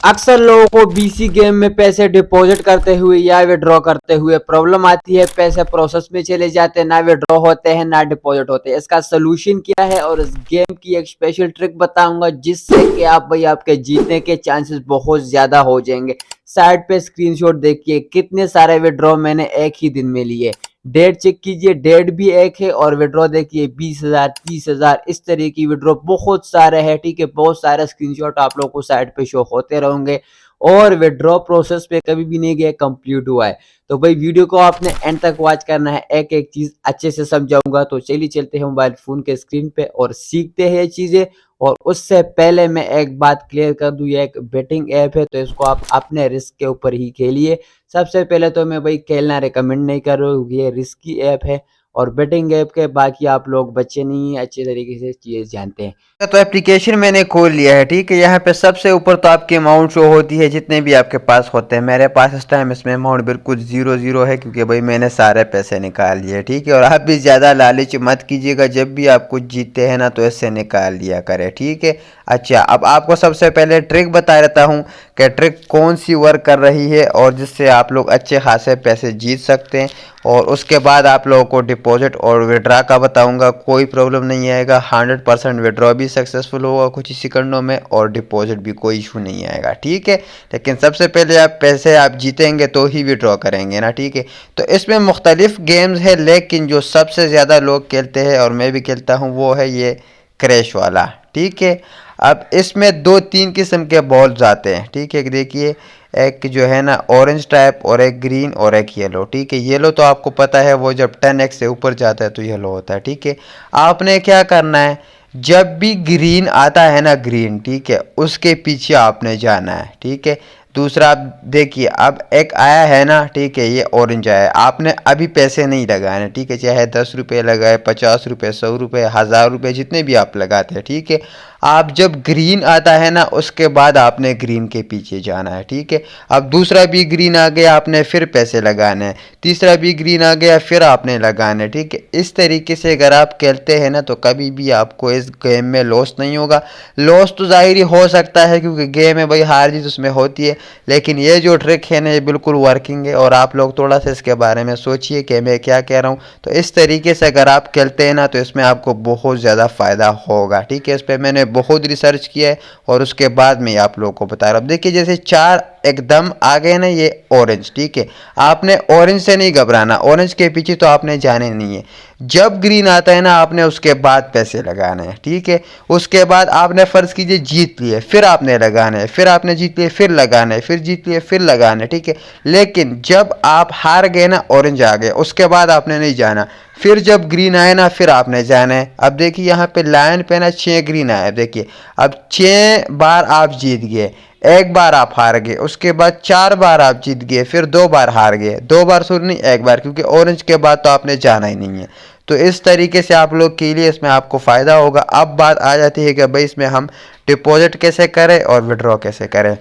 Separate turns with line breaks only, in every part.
अक्सर लोगों को बीसी गेम में पैसे डिपॉजिट करते हुए या विड्रॉ करते हुए प्रॉब्लम आती है। पैसे प्रोसेस में चले जाते हैं, ना विड्रॉ होते हैं ना डिपॉजिट होते हैं। इसका सोल्यूशन क्या है और इस गेम की एक स्पेशल ट्रिक बताऊंगा जिससे कि आप भाई आपके जीतने के चांसेस बहुत ज्यादा हो जाएंगे। साइड पे स्क्रीनशॉट देखिए कितने सारे विड्रॉ मैंने एक ही दिन में लिए। डेट चेक कीजिए, डेट भी एक है और विड्रॉ देखिए 20,000 30,000 इस तरह की विड्रॉ बहुत सारे हैं। ठीक है, बहुत सारे स्क्रीनशॉट आप लोगों को साइड पे शो होते रहेंगे और विड्रॉ प्रोसेस पे कभी भी नहीं गया, कंप्लीट हुआ है। तो भाई वीडियो को आपने एंड तक वॉच करना है, एक एक चीज अच्छे से समझाऊंगा। तो चलिए चलते हैं मोबाइल फोन के स्क्रीन पे और सीखते हैं ये चीजें। और उससे पहले मैं एक बात क्लियर कर दूं, ये एक बेटिंग ऐप है तो इसको आप अपने रिस्क के ऊपर ही खेलिए। सबसे पहले तो मैं भाई खेलना रिकमेंड नहीं कर रहा हूँ, ये रिस्की ऐप है और बेटिंग ऐप के बाकी आप लोग बच्चे नहीं अच्छे तरीके से चीज़ जानते हैं।
तो एप्लीकेशन मैंने खोल लिया है। ठीक है, यहाँ पे सबसे ऊपर तो आपकी अमाउंट शो होती है जितने भी आपके पास होते हैं। मेरे पास इस टाइम इसमें अमाउंट बिल्कुल ज़ीरो ज़ीरो है क्योंकि भाई मैंने सारे पैसे निकाल लिए। ठीक है, और आप भी ज़्यादा लालच मत कीजिएगा, जब भी आप कुछ जीतते हैं ना तो इससे निकाल लिया करें। ठीक है, अच्छा अब आपको सबसे पहले ट्रिक बता देता हूँ कि ट्रिक कौन सी वर्क कर रही है और जिससे आप लोग अच्छे खासे पैसे जीत सकते हैं। और उसके बाद आप लोगों को डिपॉजिट और विड्रा का बताऊंगा, कोई प्रॉब्लम नहीं आएगा। 100% विड्रॉ भी सक्सेसफुल होगा कुछ ही सेकंडों में और डिपॉजिट भी कोई इशू नहीं आएगा। ठीक है, लेकिन सबसे पहले आप पैसे आप जीतेंगे तो ही विड्रॉ करेंगे ना। ठीक है, तो इसमें मुख्तलिफ गेम्स है लेकिन जो सबसे ज़्यादा लोग खेलते हैं और मैं भी खेलता हूँ वो है ये क्रैश वाला। ठीक है, अब इसमें दो तीन किस्म के बॉल्स आते हैं। ठीक है, देखिए एक जो है ना ऑरेंज टाइप और एक ग्रीन और एक येलो। ठीक है, येलो तो आपको पता है वो जब 10x से ऊपर जाता है तो येलो होता है। ठीक है, आपने क्या करना है, जब भी ग्रीन आता है ना ग्रीन, ठीक है, उसके पीछे आपने जाना है। ठीक है, दूसरा आप देखिए अब एक आया है ना, ठीक है, ये ऑरेंज आया है, आपने अभी पैसे नहीं लगाने। ठीक है, चाहे 10 रुपये लगाए, 50 रुपये, 100 रुपये, 1000 रुपये, जितने भी आप लगाते हैं। ठीक है, आप जब ग्रीन आता है ना उसके बाद आपने ग्रीन के पीछे जाना है। ठीक है, अब दूसरा भी ग्रीन आ गया, आपने फिर पैसे लगाने हैं, तीसरा भी ग्रीन आ गया, फिर आपने लगाने। ठीक है, इस तरीके से अगर आप खेलते हैं ना तो कभी भी आपको इस गेम में लॉस नहीं होगा। लॉस तो ज़ाहिर ही हो सकता है क्योंकि गेम है भाई, हार जीत उसमें होती है, लेकिन ये जो ट्रिक है ना ये बिल्कुल वर्किंग है। और आप लोग थोड़ा सा इसके बारे में सोचिए कि मैं क्या कह रहा हूँ। तो इस तरीके से अगर आप खेलते हैं ना तो इसमें आपको बहुत ज़्यादा फ़ायदा होगा। ठीक है, इस पर मैंने बहुत रिसर्च किया है और उसके बाद मैं आप लोगों को बता रहा हूँ। देखिए जैसे 4 एकदम आ गए ना ये ऑरेंज। ठीक है, आपने ऑरेंज से नहीं घबराना, ऑरेंज के पीछे तो आपने जाने नहीं है। जब ग्रीन आता है ना आपने उसके बाद पैसे लगाने हैं। ठीक है, उसके बाद आपने फ़र्ज़ कीजिए जीत लिए, फिर आपने लगाने हैं, फिर आपने जीत लिए फिर लगाने, फिर जीत लिए फिर लगाने। ठीक है, लेकिन जब आप हार गए ना, ऑरेंज आ गए, उसके बाद आपने नहीं जाना, फिर जब ग्रीन आए ना फिर आपने जाना है। अब देखिए यहाँ पे लाइन पे ना 6 ग्रीन आए, देखिए अब 6 बार आप जीत गए, एक बार आप हार गए, उसके बाद 4 बार आप जीत गए, फिर 2 बार हार गए, 2 बार सॉरी नहीं 1 बार, क्योंकि ऑरेंज के बाद तो आपने जाना ही नहीं है। तो इस तरीके से आप लोग के लिए इसमें आपको फ़ायदा होगा। अब बात आ जाती है कि भाई इसमें हम डिपॉजिट कैसे करें और विड्रॉ कैसे करें।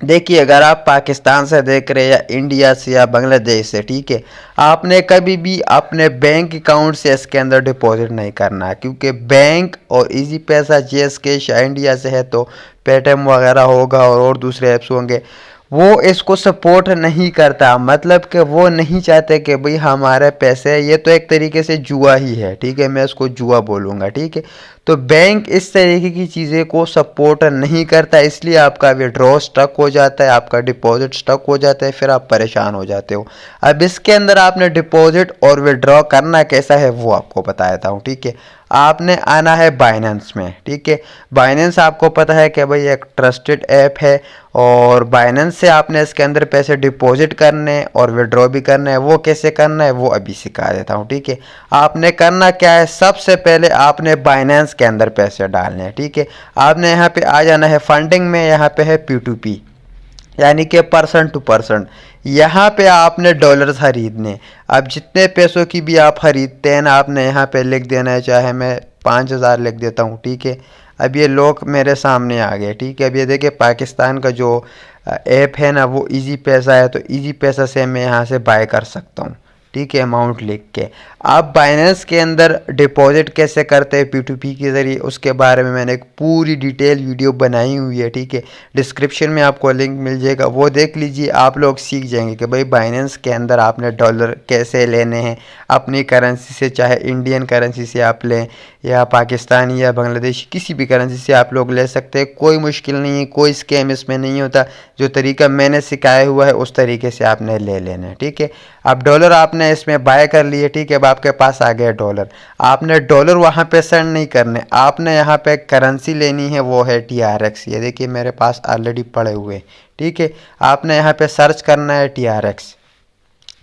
देखिए अगर आप पाकिस्तान से देख रहे हैं या इंडिया से या बांग्लादेश से, ठीक है, आपने कभी भी अपने बैंक अकाउंट से इसके अंदर डिपॉजिट नहीं करना है क्योंकि बैंक और इजी पैसा जेस कैश या इंडिया से है तो पेटीएम वगैरह होगा और दूसरे ऐप्स होंगे, वो इसको सपोर्ट नहीं करता। मतलब कि वो नहीं चाहते कि भाई हमारे पैसे, ये तो एक तरीके से जुआ ही है। ठीक है, मैं इसको जुआ बोलूँगा। ठीक है, तो बैंक इस तरीके की चीज़ें को सपोर्ट नहीं करता, इसलिए आपका विड्रॉ स्टक हो जाता है, आपका डिपॉजिट स्टक हो जाता है, फिर आप परेशान हो जाते हो। अब इसके अंदर आपने डिपॉजिट और विड्रॉ करना कैसा है वो आपको बता देता हूँ। ठीक है, आपने आना है बाइनेंस में। ठीक है, बाइनेंस आपको पता है कि भाई एक ट्रस्टेड ऐप है और बाइनेंस से आपने इसके अंदर पैसे डिपॉजिट करने और विड्रॉ भी करना है। वो कैसे करना है वो अभी सिखा देता हूँ। ठीक है, आपने करना क्या है, सबसे पहले आपने बाइनेंस के अंदर पैसे डालने हैं। ठीक है, आपने यहाँ पे आ जाना है फंडिंग में, यहाँ पे है P2P यानी कि पर्सन टू पर्सन। यहाँ पे आपने डॉलर्स खरीदने, अब जितने पैसों की भी आप खरीदते हैं ना आपने यहाँ पे लिख देना है, चाहे मैं 5000 लिख देता हूँ। ठीक है, अब ये लोग मेरे सामने आ गए। ठीक है, अब ये देखिए पाकिस्तान का जो ऐप है ना वो इजी पैसा है, तो इजी पैसा से मैं यहाँ से बाय कर सकता हूँ। ठीक है, अमाउंट लिख के। आप बाइनेंस के अंदर डिपॉजिट कैसे करते हैं P2P के ज़रिए, उसके बारे में मैंने एक पूरी डिटेल वीडियो बनाई हुई है, ठीक है। डिस्क्रिप्शन में आपको लिंक मिल जाएगा, वो देख लीजिए। आप लोग सीख जाएंगे कि भाई बाइनेंस के अंदर आपने डॉलर कैसे लेने हैं अपनी करेंसी से, चाहे इंडियन करेंसी से आप लें या पाकिस्तानी या बांग्लादेशी, किसी भी करेंसी से आप लोग ले सकते हैं। कोई मुश्किल नहीं है, कोई स्कैम इसमें नहीं होता। जो तरीका मैंने सिखाया हुआ है उस तरीके से आपने ले लेना है, ठीक है। अब डॉलर आपने इसमें बाय कर लिए, ठीक है। अब आपके पास आ गया डॉलर। आपने डॉलर वहाँ पे सेंड नहीं करने, आपने यहाँ पे करेंसी लेनी है, वो है TRX। ये देखिए मेरे पास ऑलरेडी पड़े हुए, ठीक है। आपने यहाँ पे सर्च करना है TRX,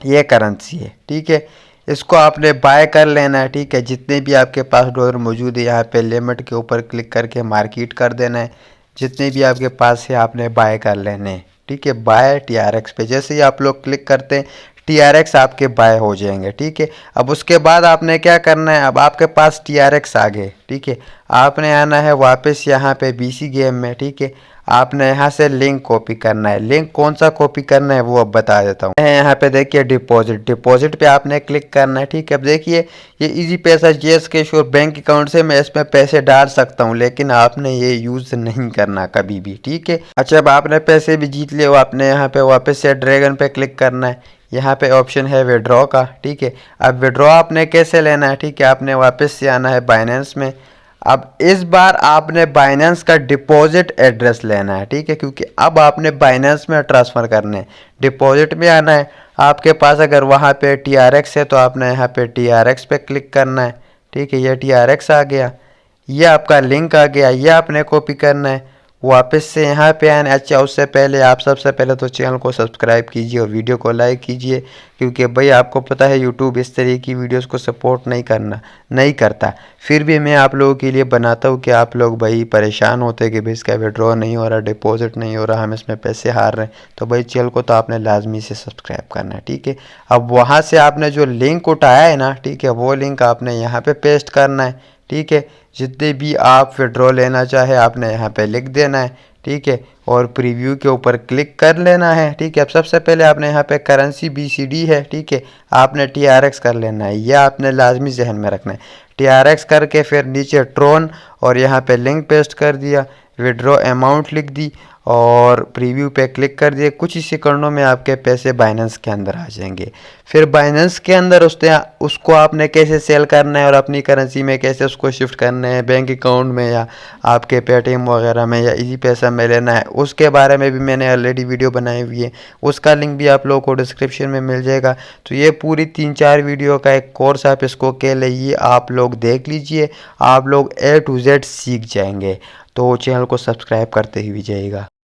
ये करेंसी है, ठीक है। इसको आपने बाय कर लेना है, ठीक है। जितने भी आपके पास डॉलर मौजूद है यहाँ पे लिमिट के ऊपर क्लिक करके मार्केट कर देना है। जितने भी आपके पास है आपने बाय कर लेने हैं, ठीक है। बाय TRX पे जैसे ही आप लोग क्लिक करते हैं TRX आपके बाय हो जाएंगे, ठीक है। अब उसके बाद आपने क्या करना है, अब आपके पास TRX आ गए, ठीक है। आपने आना है वापस यहाँ पे BC गेम में, ठीक है। आपने यहाँ से लिंक कॉपी करना है। लिंक कौन सा कॉपी करना है वो अब बता देता हूँ। यहाँ पे देखिए डिपॉजिट पे आपने क्लिक करना है, ठीक है। अब देखिए ये इजी पैसा GS कैश और बैंक अकाउंट से मैं इसमें पैसे डाल सकता हूँ, लेकिन आपने ये यूज़ नहीं करना कभी भी, ठीक है। अच्छा, अब आपने पैसे भी जीत लिए, आपने यहाँ पे वापस से ड्रैगन पे क्लिक करना है। यहाँ पे ऑप्शन है विड्रॉ का, ठीक है। अब विड्रॉ आपने कैसे लेना है, ठीक है। आपने वापस से आना है बाइनेंस में। अब इस बार आपने बाइनेंस का डिपॉजिट एड्रेस लेना है, ठीक है, क्योंकि अब आपने बाइनेंस में ट्रांसफ़र करने हैं। डिपॉजिट में आना है। आपके पास अगर वहाँ पे TRX है तो आपने यहाँ पे TRX पे क्लिक करना है, ठीक है। ये TRX आ गया, ये आपका लिंक आ गया, ये आपने कॉपी करना है, वापस से यहाँ पे आना। अच्छा, उससे पहले आप सबसे पहले तो चैनल को सब्सक्राइब कीजिए और वीडियो को लाइक कीजिए, क्योंकि भाई आपको पता है यूट्यूब इस तरह की वीडियोस को सपोर्ट नहीं करता। फिर भी मैं आप लोगों के लिए बनाता हूँ कि आप लोग भाई परेशान होते हैं कि भाई इसका विड्रॉ नहीं हो रहा, डिपॉजिट नहीं हो रहा, हम इसमें पैसे हार रहे हैं। तो भाई चैनल को तो आपने लाजमी से सब्सक्राइब करना है, ठीक है। अब वहाँ से आपने जो लिंक उठाया है ना, ठीक है, वो लिंक आपने यहाँ पे पेस्ट करना है, ठीक है। जितने भी आप विड्रॉ लेना चाहे आपने यहाँ पे लिख देना है, ठीक है। और प्रीव्यू के ऊपर क्लिक कर लेना है, ठीक है। अब सबसे पहले आपने यहाँ पे करेंसी BCD है, ठीक है, आपने TRX कर लेना है, यह आपने लाजमी जहन में रखना है। TRX करके फिर नीचे ट्रोन और यहाँ पे लिंक पेस्ट कर दिया, विड्रॉ अमाउंट लिख दी और प्रीव्यू पे क्लिक कर दिए। कुछ ही सेकंडों में आपके पैसे बाइनेंस के अंदर आ जाएंगे। फिर बाइनेंस के अंदर उसको आपने कैसे सेल करना है और अपनी करेंसी में कैसे उसको शिफ्ट करना है, बैंक अकाउंट में या आपके पेटीएम वगैरह में या इजी पैसा में लेना है, उसके बारे में भी मैंने ऑलरेडी वीडियो बनाई हुई है। उसका लिंक भी आप लोगों को डिस्क्रिप्शन में मिल जाएगा। तो ये पूरी 3-4 वीडियो का एक कोर्स आप इसको के लिए आप लोग देख लीजिए, आप लोग A to Z सीख जाएंगे। तो चैनल को सब्सक्राइब करते ही जाइएगा।